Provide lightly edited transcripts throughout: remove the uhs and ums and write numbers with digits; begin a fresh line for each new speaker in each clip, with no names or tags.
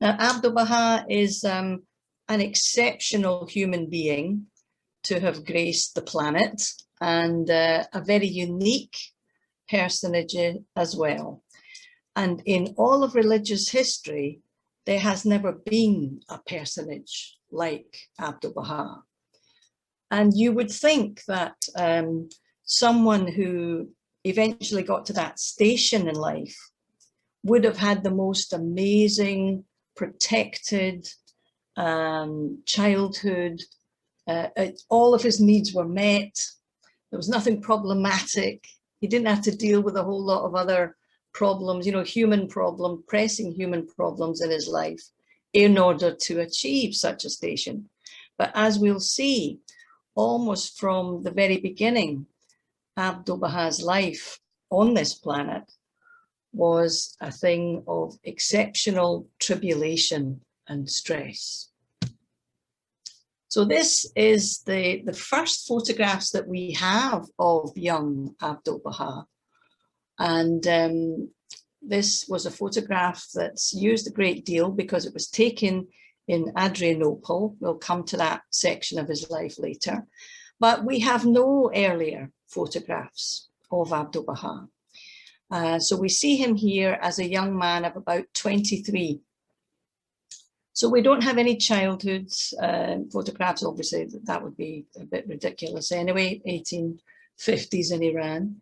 Now, Abdu'l-Baha is an exceptional human being to have graced the planet, and a very unique personage as well. And in all of religious history, there has never been a personage like Abdu'l-Baha. And you would think that someone who eventually got to that station in life would have had the most amazing, protected childhood. All of his needs were met. There was nothing problematic. He didn't have to deal with a whole lot of other problems, you know, pressing human problems in his life in order to achieve such a station. But as we'll see, almost from the very beginning, Abdu'l-Baha's life on this planet was a thing of exceptional tribulation and stress. So this is the first photographs that we have of young Abdu'l-Baha. And this was a photograph that's used a great deal because it was taken in Adrianople. We'll come to that section of his life later. But we have no earlier photographs of Abdu'l-Baha. So we see him here as a young man of about 23. So we don't have any childhood photographs. Obviously, that would be a bit ridiculous anyway, 1850s in Iran.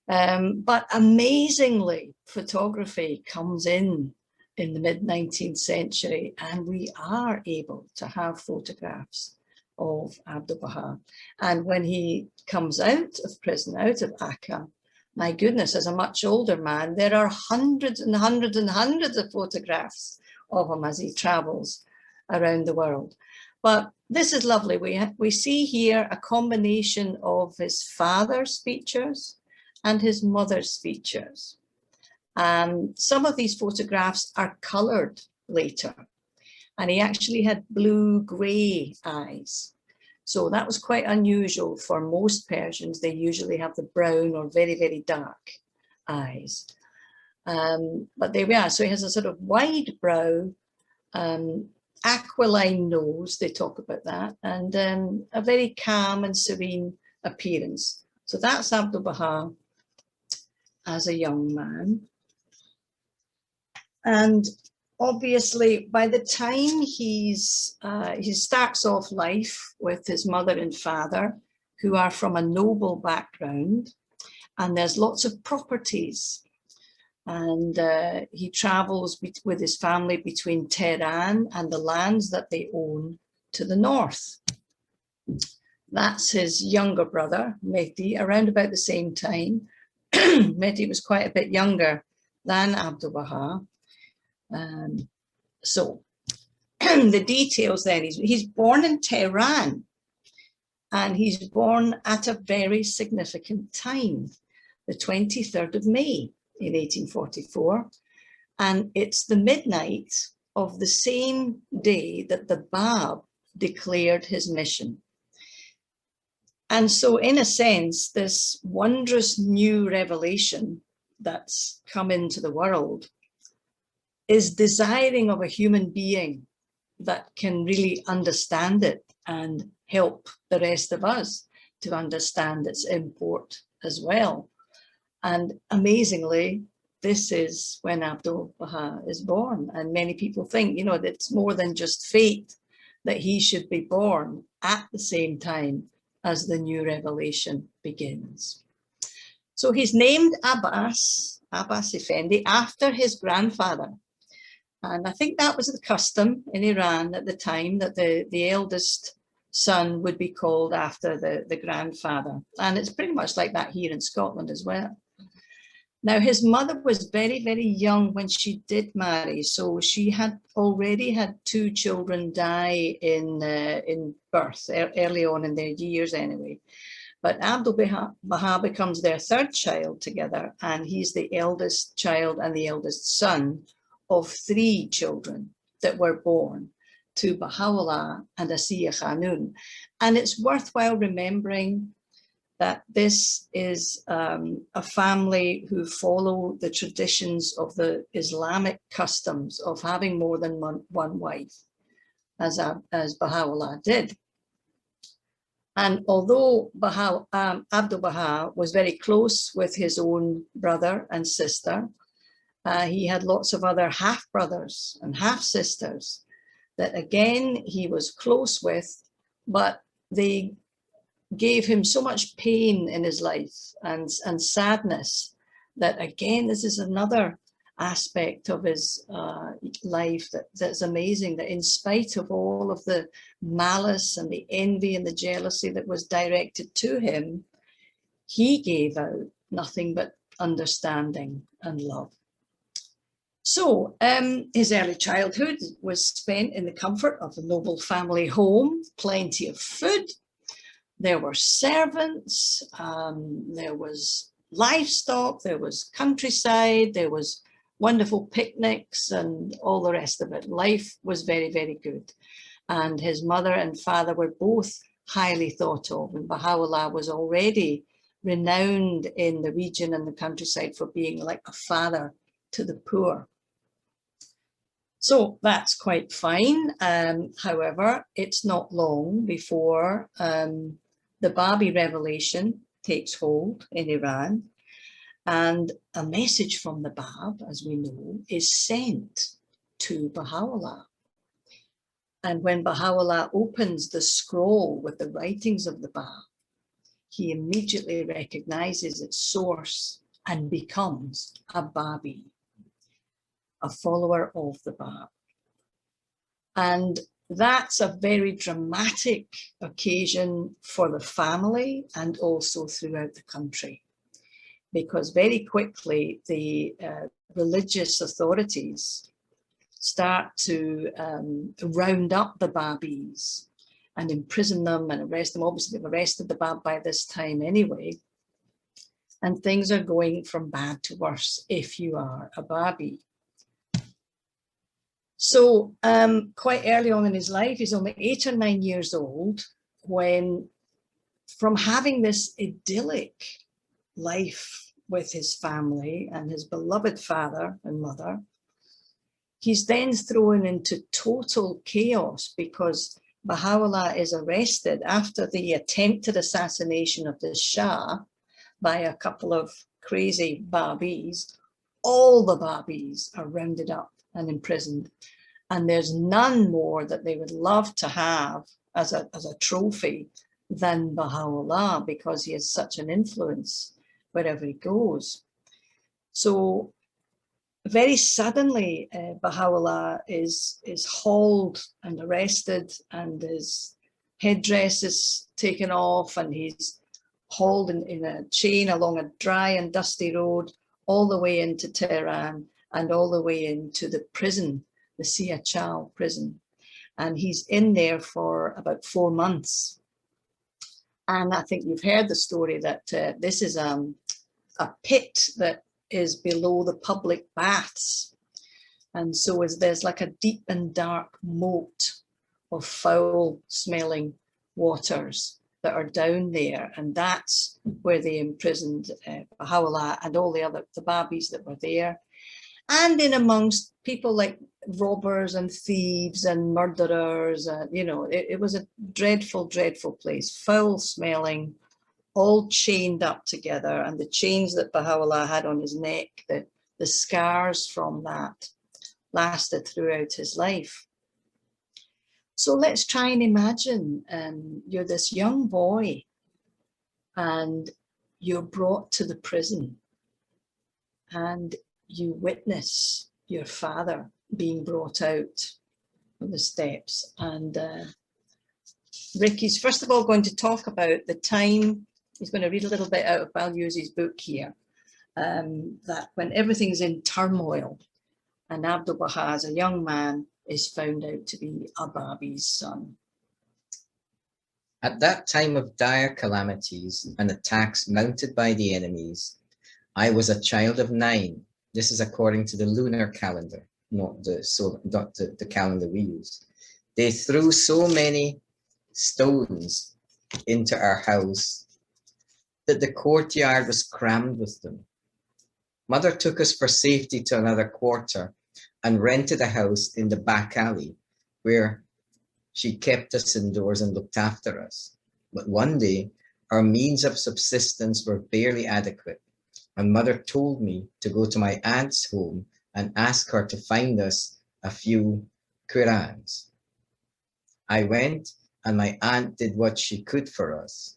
But amazingly, photography comes in the mid-19th century, and we are able to have photographs of Abdu'l-Baha. And when he comes out of prison, out of Akka, my goodness, as a much older man, there are hundreds and hundreds and hundreds of photographs of him as he travels around the world. But this is lovely. We see here a combination of his father's features and his mother's features. Some of these photographs are colored later, and he actually had blue-gray eyes. So that was quite unusual for most Persians. They usually have the brown or very, very dark eyes. But there we are. So he has a sort of wide brow, aquiline nose, they talk about that, and a very calm and serene appearance. So that's Abdu'l-Baha as a young man. And obviously, by the time he starts off life with his mother and father, who are from a noble background, and there's lots of properties. And he travels with his family between Tehran and the lands that they own to the north. That's his younger brother, Mehdi, around about the same time. Mehdi was quite a bit younger than Abdu'l-Baha. So the details then, he's born in Tehran, and he's born at a very significant time, the 23rd of May in 1844. And it's the midnight of the same day that the Bab declared his mission. And so in a sense, this wondrous new revelation that's come into the world is desiring of a human being that can really understand it and help the rest of us to understand its import as well. And amazingly, this is when Abdu'l-Baha is born. And many people think, you know, that it's more than just fate that he should be born at the same time as the new revelation begins. So he's named Abbas Effendi, after his grandfather. And I think that was the custom in Iran at the time, that the eldest son would be called after the grandfather. And it's pretty much like that here in Scotland as well. Now, his mother was very, very young when she did marry. So she had already had 2 children die in birth, early on in their years anyway. But Abdu'l-Baha becomes their 3rd child together, and he's the eldest child and the eldest son of 3 children that were born to Baha'u'llah and Asiya Khanum. And it's worthwhile remembering that this is a family who follow the traditions of the Islamic customs of having more than one wife, as Baha'u'llah did. And although Abdu'l-Baha was very close with his own brother and sister, he had lots of other half-brothers and half-sisters that again he was close with, but they gave him so much pain in his life and sadness that again, this is another aspect of his life that's amazing, that in spite of all of the malice and the envy and the jealousy that was directed to him, he gave out nothing but understanding and love. So his early childhood was spent in the comfort of a noble family home, plenty of food. There were servants, there was livestock, there was countryside, there was wonderful picnics and all the rest of it. Life was very, very good. And his mother and father were both highly thought of, and Baha'u'llah was already renowned in the region and the countryside for being like a father to the poor. So that's quite fine. However, it's not long before the Babi revelation takes hold in Iran, and a message from the Bab, as we know, is sent to Baha'u'llah. And when Baha'u'llah opens the scroll with the writings of the Bab, he immediately recognizes its source and becomes a Babi, a follower of the Bab. And that's a very dramatic occasion for the family and also throughout the country, because very quickly the religious authorities start to round up the Babis and imprison them and arrest them. Obviously, they've arrested the Bab by this time anyway. And things are going from bad to worse if you are a Babi. So quite early on in his life, he's only 8 or 9 years old, when from having this idyllic life with his family and his beloved father and mother, he's then thrown into total chaos because Baha'u'llah is arrested after the attempted assassination of the Shah by a couple of crazy Babis. All the Babis are rounded up and imprisoned, and there's none more that they would love to have as a trophy than Baha'u'llah, because he has such an influence wherever he goes. So very suddenly Baha'u'llah is hauled and arrested, and his headdress is taken off, and he's hauled in a chain along a dry and dusty road all the way into Tehran and all the way into the prison, the Siachal prison. And he's in there for about 4 months. And I think you've heard the story that this is a pit that is below the public baths. And so there's like a deep and dark moat of foul smelling waters that are down there. And that's where they imprisoned Baha'u'llah and all the Babis that were there. And in amongst people like robbers and thieves and murderers, you know, it was a dreadful, dreadful place, foul smelling, all chained up together. And the chains that Baha'u'llah had on his neck, the scars from that lasted throughout his life. So let's try and imagine you're this young boy and you're brought to the prison, and you witness your father being brought out on the steps. And Rickey's first of all going to talk about the time. He's going to read a little bit out of Balyuzi's book here, that when everything's in turmoil and Abdu'l-Baha as a young man is found out to be a Babi's son.
At that time of dire calamities and attacks mounted by the enemies, I was a child of 9. This is according to the lunar calendar, not the calendar we use. They threw so many stones into our house that the courtyard was crammed with them. Mother took us for safety to another quarter and rented a house in the back alley where she kept us indoors and looked after us. But one day, our means of subsistence were barely adequate, and Mother told me to go to my aunt's home and ask her to find us a few Qurans. I went, and my aunt did what she could for us.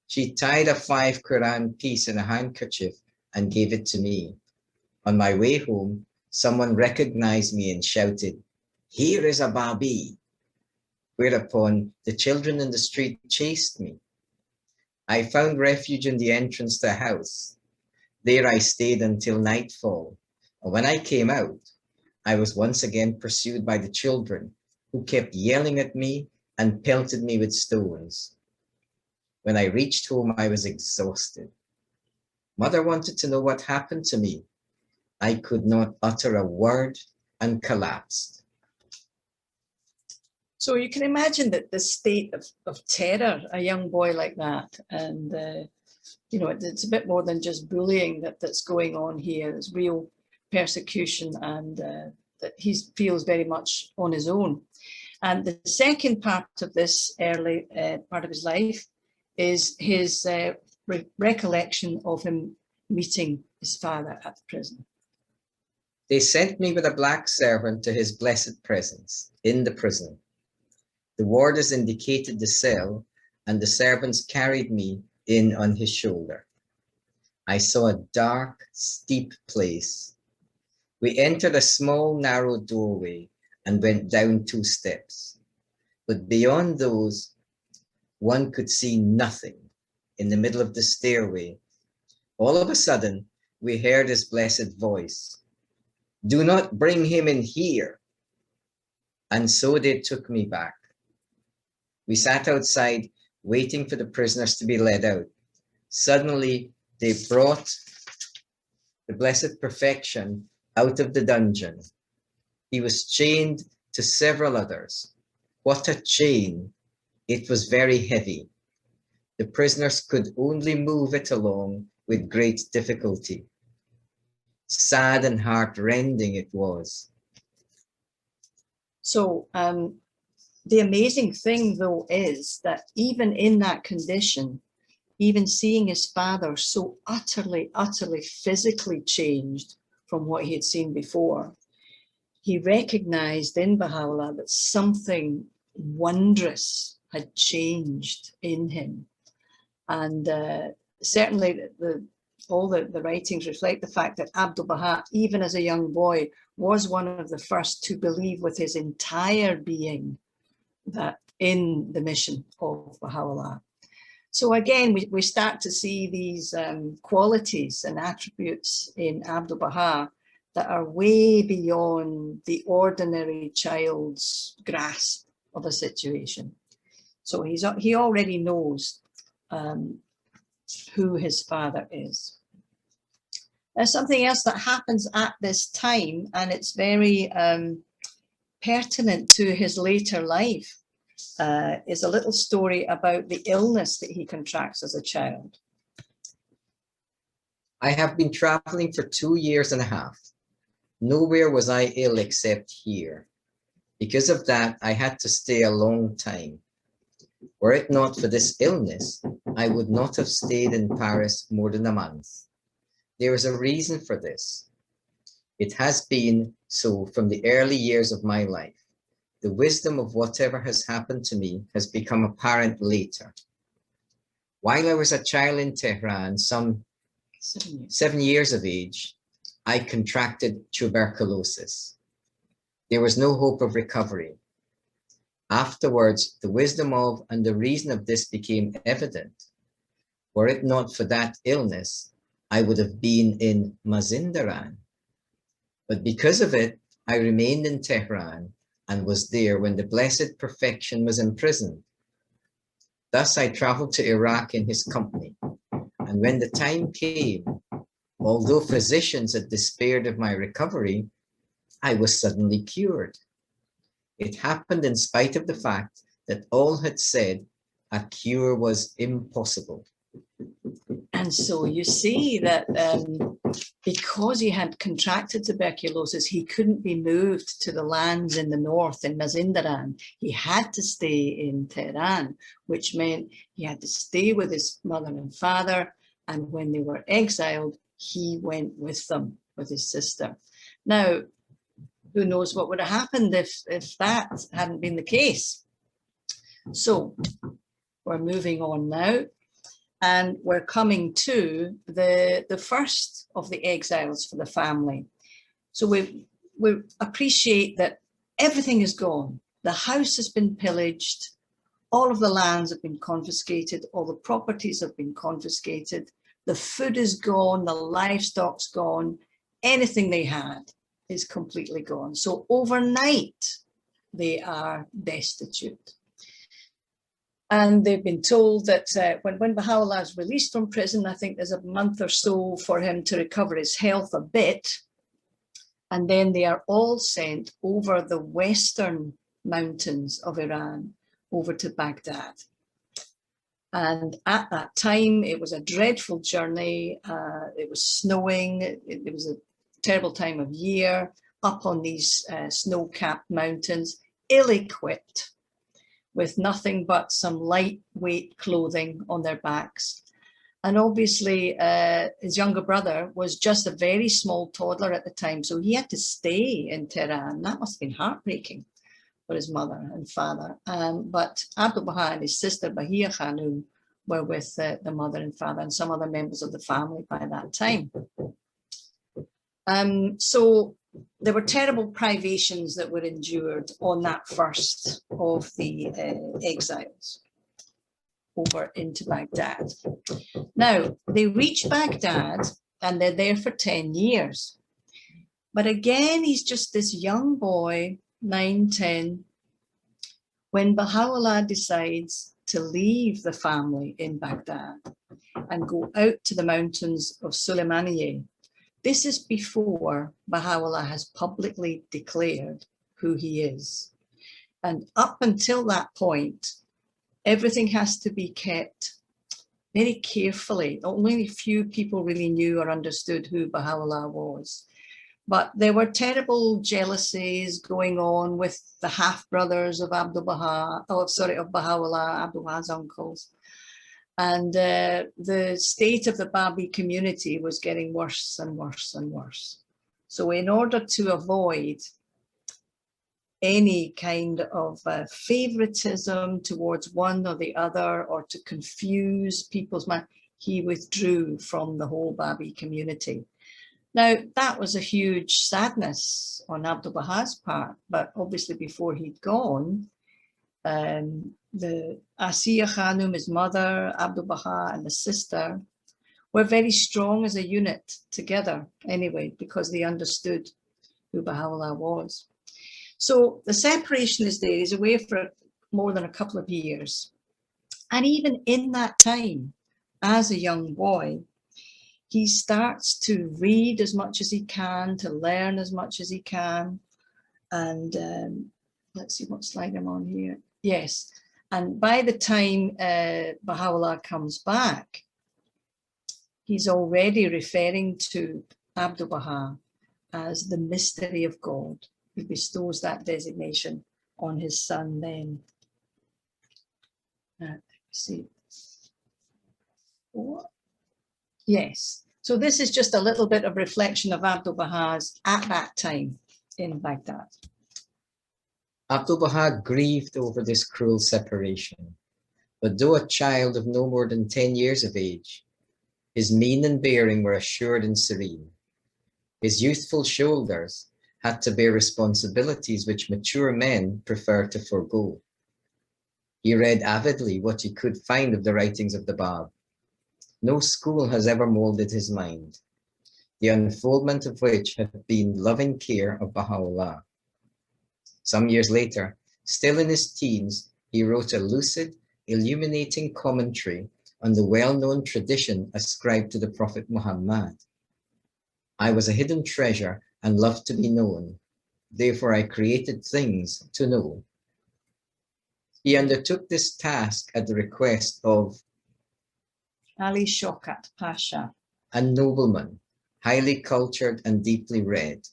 She tied a 5 Quran piece in a handkerchief and gave it to me. On my way home, someone recognized me and shouted, "Here is a Babi," whereupon the children in the street chased me. I found refuge in the entrance to a house. There I stayed until nightfall, and when I came out, I was once again pursued by the children, who kept yelling at me and pelted me with stones. When I reached home, I was exhausted. Mother wanted to know what happened to me. I could not utter a word and collapsed.
So you can imagine that the state of terror, a young boy like that, and you know, it's a bit more than just bullying that's going on here. It's real persecution, and that he feels very much on his own. And the second part of this early part of his life is his recollection of him meeting his father at the prison.
They sent me with a black servant to his blessed presence in the prison. The warders indicated the cell, and the servants carried me in on his shoulder. I saw a dark, steep place. We entered a small, narrow doorway and went down 2 steps. But beyond those, one could see nothing. In the middle of the stairway, all of a sudden, we heard his blessed voice, "Do not bring him in here." And so they took me back. We sat outside waiting for the prisoners to be led out. Suddenly, they brought the Blessed Perfection out of the dungeon. He was chained to several others. What a chain! It was very heavy. The prisoners could only move it along with great difficulty. Sad and heart-rending it was.
So the amazing thing, though, is that even in that condition, even seeing his father so utterly physically changed from what he had seen before, he recognized in Baha'u'llah that something wondrous had changed in him. And certainly all the writings reflect the fact that Abdu'l-Baha, even as a young boy, was one of the first to believe with his entire being that in the mission of Baha'u'llah. So again, we start to see these qualities and attributes in Abdu'l-Baha that are way beyond the ordinary child's grasp of a situation. So he already knows who his father is. There's something else that happens at this time, and it's very pertinent to his later life. Is a little story about the illness that he contracts as a child.
I have been traveling for 2 years and a half. Nowhere was I ill except here. Because of that, I had to stay a long time. Were it not for this illness, I would not have stayed in Paris more than a month. There is a reason for this. It has been so from the early years of my life. The wisdom of whatever has happened to me has become apparent later. While I was a child in Tehran, some 7 years of age, I contracted tuberculosis. There was no hope of recovery. Afterwards, the wisdom of and the reason of this became evident. Were it not for that illness, I would have been in Mazindaran. But because of it, I remained in Tehran and was there when the Blessed Perfection was imprisoned. Thus I traveled to Iraq in his company, and when the time came, although physicians had despaired of my recovery, I was suddenly cured. It happened in spite of the fact that all had said a cure was impossible.
And so you see that because he had contracted tuberculosis, he couldn't be moved to the lands in the north in Mazandaran. He had to stay in Tehran, which meant he had to stay with his mother and father. And when they were exiled, he went with them, with his sister. Now, who knows what would have happened if that hadn't been the case. So we're moving on now. And we're coming to the first of the exiles for the family. So we appreciate that everything is gone. The house has been pillaged. All of the lands have been confiscated. All the properties have been confiscated. The food is gone. The livestock's gone. Anything they had is completely gone. So overnight, they are destitute. And they've been told that when Baha'u'llah is released from prison, I think there's a month or so for him to recover his health a bit. And then they are all sent over the western mountains of Iran, over to Baghdad. And at that time, it was a dreadful journey. It was snowing. It was a terrible time of year, up on these snow-capped mountains, ill-equipped, with nothing but some lightweight clothing on their backs. And obviously his younger brother was just a very small toddler at the time, so he had to stay in Tehran. That must have been heartbreaking for his mother and father. But Abdu'l-Baha and his sister Bahia Khanum were with the mother and father and some other members of the family by that time. So there were terrible privations that were endured on that first of the exiles over into Baghdad. Now, they reach Baghdad and they're there for 10 years. But again, he's just this young boy, 9, 10, when Baha'u'llah decides to leave the family in Baghdad and go out to the mountains of Sulaymaniyeh. This is before Baha'u'llah has publicly declared who he is. And up until that point, everything has to be kept very carefully. Only a few people really knew or understood who Baha'u'llah was. But there were terrible jealousies going on with the half-brothers of Abdu'l-Baha, of Baha'u'llah, Abdu'l-Baha's uncles. And the state of the Babi community was getting worse and worse and worse. So in order to avoid any kind of favoritism towards one or the other, or to confuse people's mind, he withdrew from the whole Babi community. Now, that was a huge sadness on Abdu'l-Baha's part, but obviously before he'd gone, the Asiya Khanum, his mother, Abdu'l-Baha and the sister were very strong as a unit together anyway, because they understood who Baha'u'llah was. So the separation is there. He's away for more than a couple of years. And even in that time, as a young boy, he starts to read as much as he can, to learn as much as he can. And let's see what slide I'm on here. Yes. And by the time Baha'u'llah comes back, he's already referring to Abdu'l-Baha as the mystery of God. He bestows that designation on his son then. See. What? Yes. So this is just a little bit of reflection of Abdu'l-Baha's at that time in Baghdad.
Abdu'l-Baha grieved over this cruel separation, but though a child of no more than 10 years of age, his mien and bearing were assured and serene. His youthful shoulders had to bear responsibilities which mature men prefer to forego. He read avidly what he could find of the writings of the Bab. No school has ever molded his mind, the unfoldment of which had been loving care of Baha'u'llah. Some years later, still in his teens, he wrote a lucid, illuminating commentary on the well-known tradition ascribed to the Prophet Muhammad. I was a hidden treasure and loved to be known. Therefore, I created things to know. He undertook this task at the request of
Ali Shaukat Pasha.
A nobleman, highly cultured and deeply read.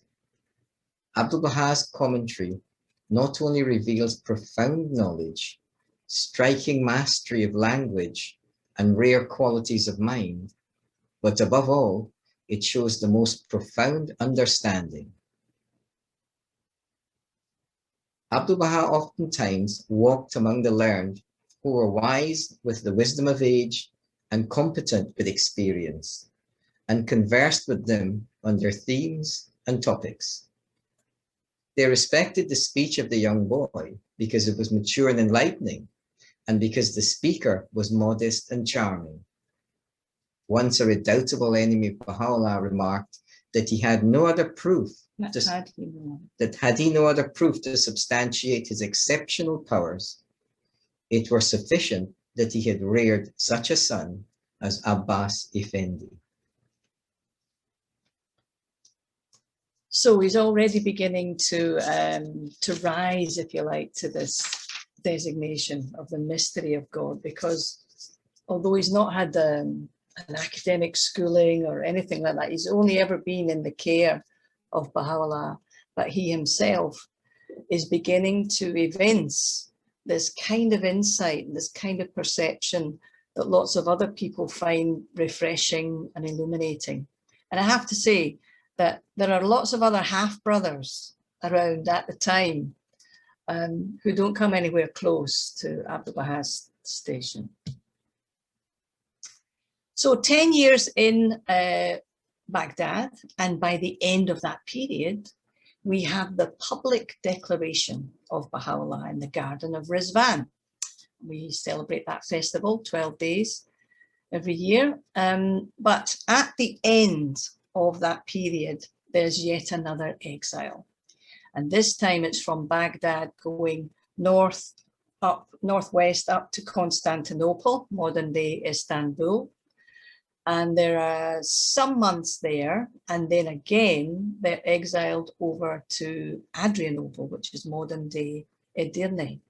Abdu'l-Baha's commentary not only reveals profound knowledge, striking mastery of language, and rare qualities of mind, but above all, it shows the most profound understanding. Abdu'l-Baha oftentimes walked among the learned who were wise with the wisdom of age and competent with experience, and conversed with them on their themes and topics. They respected the speech of the young boy because it was mature and enlightening, and because the speaker was modest and charming. Once a redoubtable enemy of Baha'u'llah remarked that he had no other proof that had he no other proof to substantiate his exceptional powers, it were sufficient that he had reared such a son as Abbas Effendi.
So he's already beginning to rise, if you like, to this designation of the mystery of God, because although he's not had an academic schooling or anything like that, he's only ever been in the care of Baha'u'llah, but he himself is beginning to evince this kind of insight, this kind of perception that lots of other people find refreshing and illuminating. And I have to say that there are lots of other half-brothers around at the time who don't come anywhere close to Abdu'l-Baha's station. So 10 years in Baghdad, and by the end of that period, we have the public declaration of Baha'u'llah in the Garden of Rizwan. We celebrate that festival, 12 days every year. But at the end of that period, there's yet another exile. And this time it's from Baghdad going northwest up to Constantinople, modern day Istanbul. And there are some months there, and then again, they're exiled over to Adrianople, which is modern day Edirne.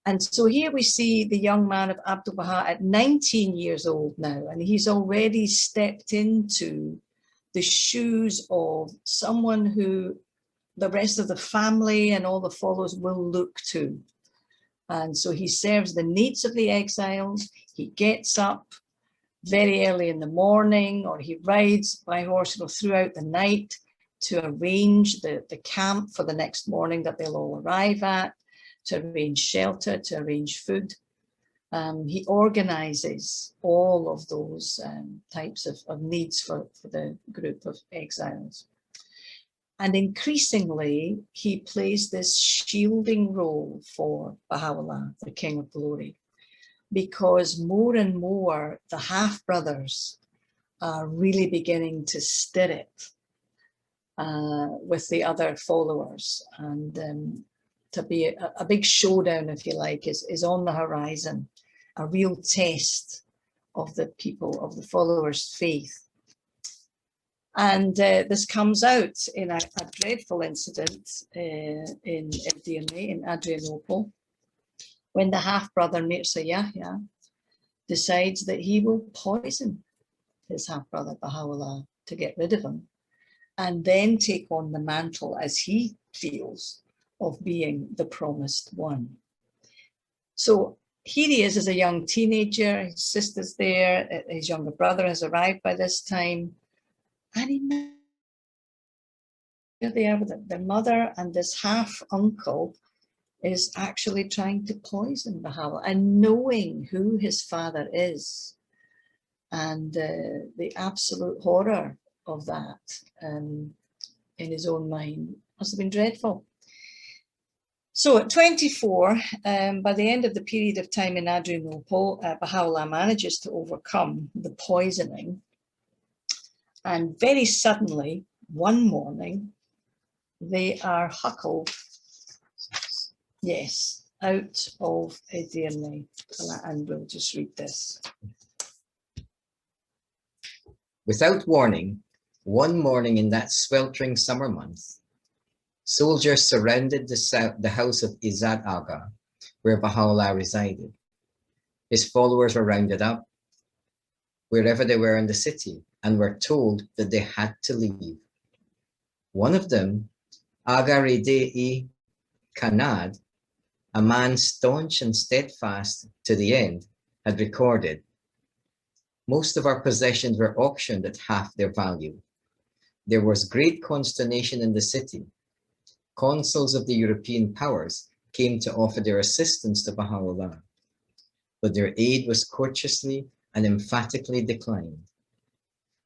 And so here we see the young man of Abdu'l-Baha at 19 years old now, and he's already stepped into the shoes of someone who the rest of the family and all the followers will look to. And so he serves the needs of the exiles. He gets up very early in the morning, or he rides by horse throughout the night to arrange the camp for the next morning that they'll all arrive at, to arrange shelter, to arrange food. He organizes all of those types of needs for the group of exiles. And increasingly, he plays this shielding role for Baha'u'llah, the King of Glory, because more and more the half-brothers are really beginning to stir it with the other followers. And to be a big showdown, if you like, is on the horizon, a real test of the people, of the followers' faith. And this comes out in a dreadful incident in Edirne, in Adrianople, when the half-brother Mirza Yahya decides that he will poison his half-brother Baha'u'llah to get rid of him, and then take on the mantle, as he feels, of being the promised one. So here he is as a young teenager, his sister's there, his younger brother has arrived by this time, and here they are with their mother, and this half-uncle is actually trying to poison Baha'u'llah, and knowing who his father is, and the absolute horror of that in his own mind must have been dreadful. So at 24, by the end of the period of time in Adrianople, Baha'u'llah manages to overcome the poisoning, and very suddenly, one morning, they are huckled, yes, out of Edirne. And we'll just read this.
Without warning, one morning in that sweltering summer month, soldiers surrounded the house of Izzat Aga, where Baha'u'llah resided. His followers were rounded up, wherever they were in the city and were told that they had to leave. One of them, Agaridei Kanad, a man staunch and steadfast to the end, had recorded, "Most of our possessions were auctioned at half their value. There was great consternation in the city. Consuls of the European powers came to offer their assistance to Baha'u'llah, but their aid was courteously and emphatically declined."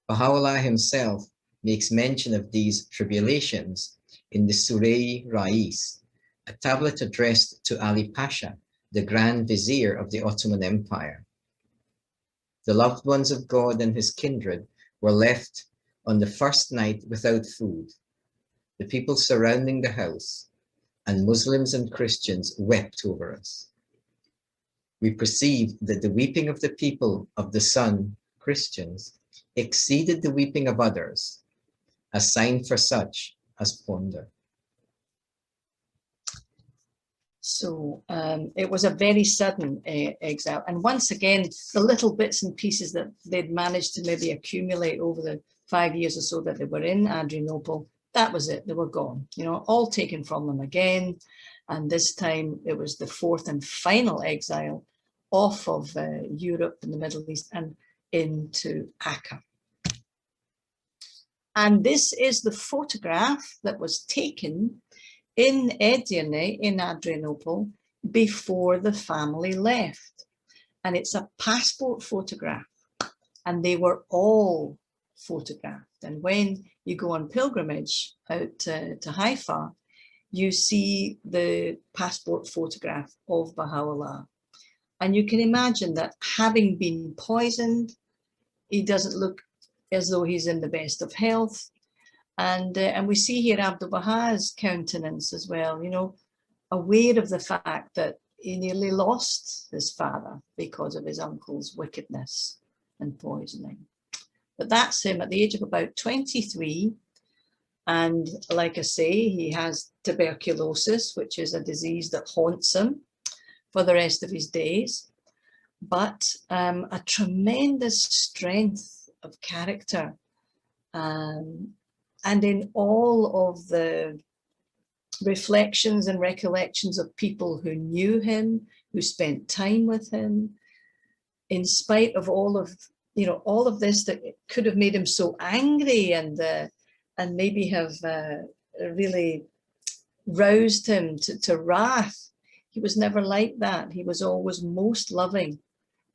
Baha'u'llah himself makes mention of these tribulations in the Surah Rais, a tablet addressed to Ali Pasha, the Grand Vizier of the Ottoman Empire. The loved ones of God and his kindred were left on the first night without food. The people surrounding the house, and Muslims and Christians wept over us. We perceived that the weeping of the people of the sun, Christians, exceeded the weeping of others, a sign for such as ponder.
So it was a very sudden exile. And once again, the little bits and pieces that they'd managed to maybe accumulate over the 5 years or so that they were in Adrianople, that was it, they were gone, you know, all taken from them again. And this time it was the fourth and final exile off of Europe and the Middle East and into Akka. And this is the photograph that was taken in Edirne, in Adrianople, before the family left. And it's a passport photograph, and they were all photographed. And when you go on pilgrimage out to Haifa, you see the passport photograph of Baha'u'llah. And you can imagine that having been poisoned, he doesn't look as though he's in the best of health. And we see here Abdu'l-Baha's countenance as well, you know, aware of the fact that he nearly lost his father because of his uncle's wickedness and poisoning. But that's him at the age of about 23. And like I say, he has tuberculosis, which is a disease that haunts him for the rest of his days. But a tremendous strength of character. And in all of the reflections and recollections of people who knew him, who spent time with him, in spite of all of, you know, all of this that could have made him so angry and maybe have really roused him to wrath, he was never like that. He was always most loving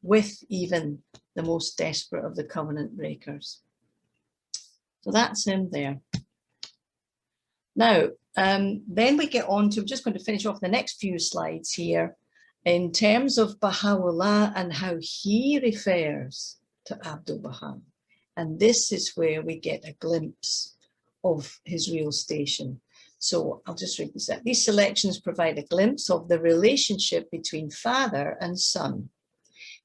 with even the most desperate of the covenant breakers. So that's him there. Now, then we get on to, I'm just going to finish off the next few slides here in terms of Baha'u'llah and how he refers to Abdu'l-Baha. And this is where we get a glimpse of his real station. So I'll just read this out. These selections provide a glimpse of the relationship between father and son,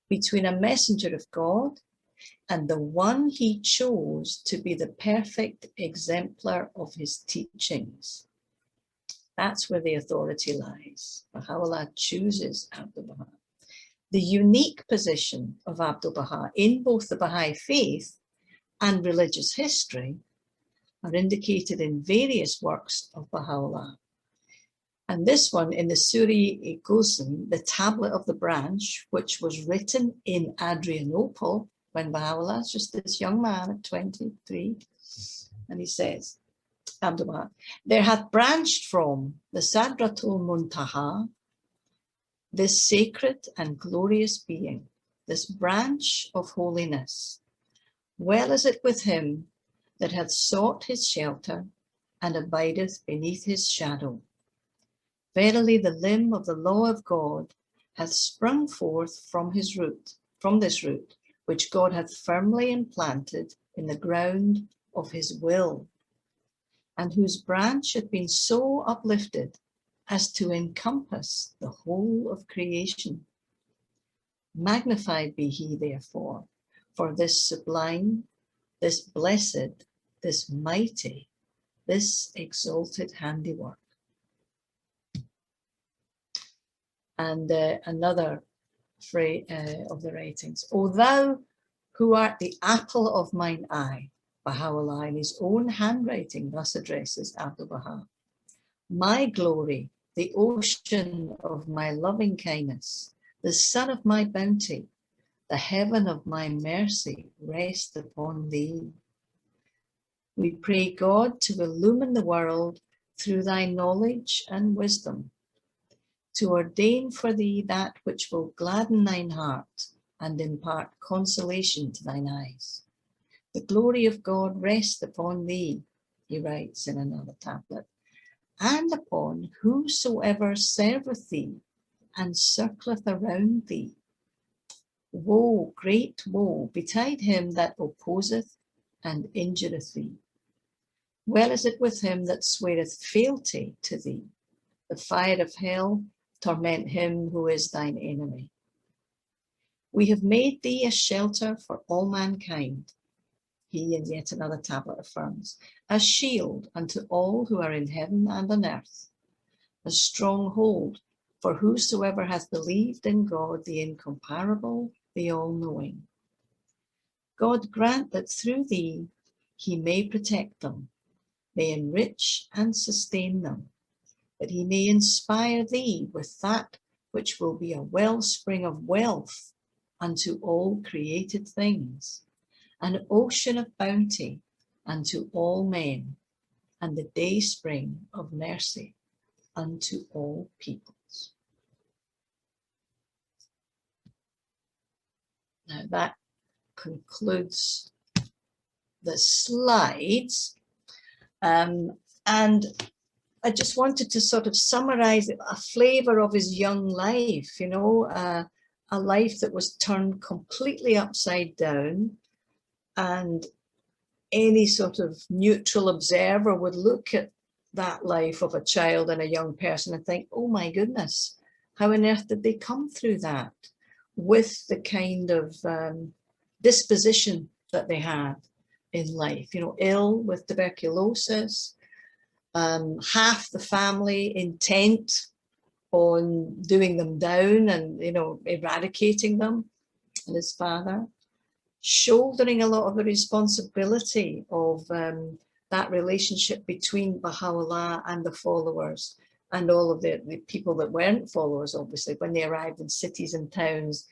between a messenger of God and the one he chose to be the perfect exemplar of his teachings. That's where the authority lies. Baha'u'llah chooses Abdu'l-Baha. The unique position of Abdu'l-Baha in both the Baha'i faith and religious history are indicated in various works of Baha'u'llah. And this one in the Surah Ghusl, the tablet of the branch, which was written in Adrianople, when Baha'u'llah's just this young man at 23, and he says, Abdu'l-Baha, there hath branched from the Sadratul Muntaha, this sacred and glorious being, this branch of holiness. Well is it with him that hath sought his shelter and abideth beneath his shadow. Verily the limb of the law of God hath sprung forth from his root, from this root, which God hath firmly implanted in the ground of his will, and whose branch hath been so uplifted as to encompass the whole of creation. Magnified be he, therefore, for this sublime, this blessed, this mighty, this exalted handiwork. And another phrase of the writings, O thou who art the apple of mine eye. Baha'u'llah in his own handwriting thus addresses Abdu'l-Baha. My glory, the ocean of my loving kindness, the sun of my bounty, the heaven of my mercy, rest upon thee. We pray God to illumine the world through thy knowledge and wisdom, to ordain for thee that which will gladden thine heart and impart consolation to thine eyes. The glory of God rest upon thee, he writes in another tablet, and upon whosoever serveth thee and circleth around thee. Woe, great woe, betide him that opposeth and injureth thee. Well is it with him that sweareth fealty to thee. The fire of hell torment him who is thine enemy. We have made thee a shelter for all mankind. He in yet another tablet affirms, a shield unto all who are in heaven and on earth, a stronghold for whosoever hath believed in God, the incomparable, the all-knowing. God grant that through thee he may protect them, may enrich and sustain them, that he may inspire thee with that which will be a wellspring of wealth unto all created things, an ocean of bounty unto all men, and the day spring of mercy unto all peoples. Now that concludes the slides. And I just wanted to sort of summarize a flavor of his young life, you know, a life that was turned completely upside down, and any sort of neutral observer would look at that life of a child and a young person and think, oh my goodness, how on earth did they come through that with the kind of disposition that they had in life, you know, ill with tuberculosis, half the family intent on doing them down and, you know, eradicating them, and his father shouldering a lot of the responsibility of that relationship between Baha'u'llah and the followers, and all of the people that weren't followers, obviously, when they arrived in cities and towns,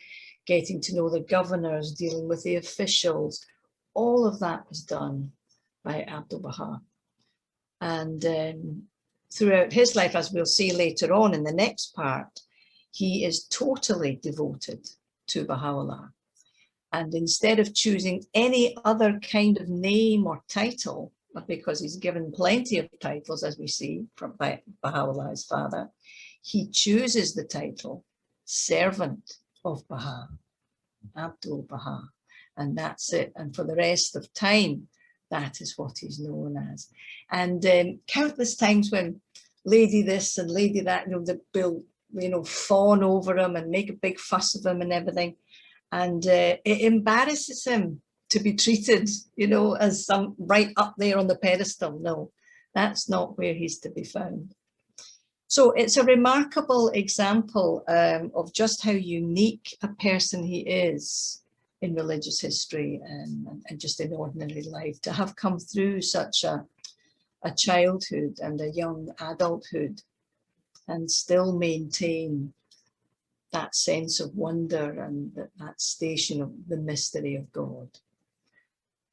getting to know the governors, dealing with the officials. All of that was done by Abdu'l-Baha. And throughout his life, as we'll see later on in the next part, he is totally devoted to Baha'u'llah. And instead of choosing any other kind of name or title, because he's given plenty of titles, as we see from Baha'u'llah's father, he chooses the title Servant of Baha, Abdu'l-Baha, and that's it. And for the rest of time, that is what he's known as. And countless times when lady this and lady that, you know, they'll, you know, fawn over him and make a big fuss of him and everything. And it embarrasses him to be treated, you know, as some right up there on the pedestal. No, that's not where he's to be found. So it's a remarkable example of just how unique a person he is in religious history and just in ordinary life, to have come through such a childhood and a young adulthood and still maintain that sense of wonder and that station of the mystery of God.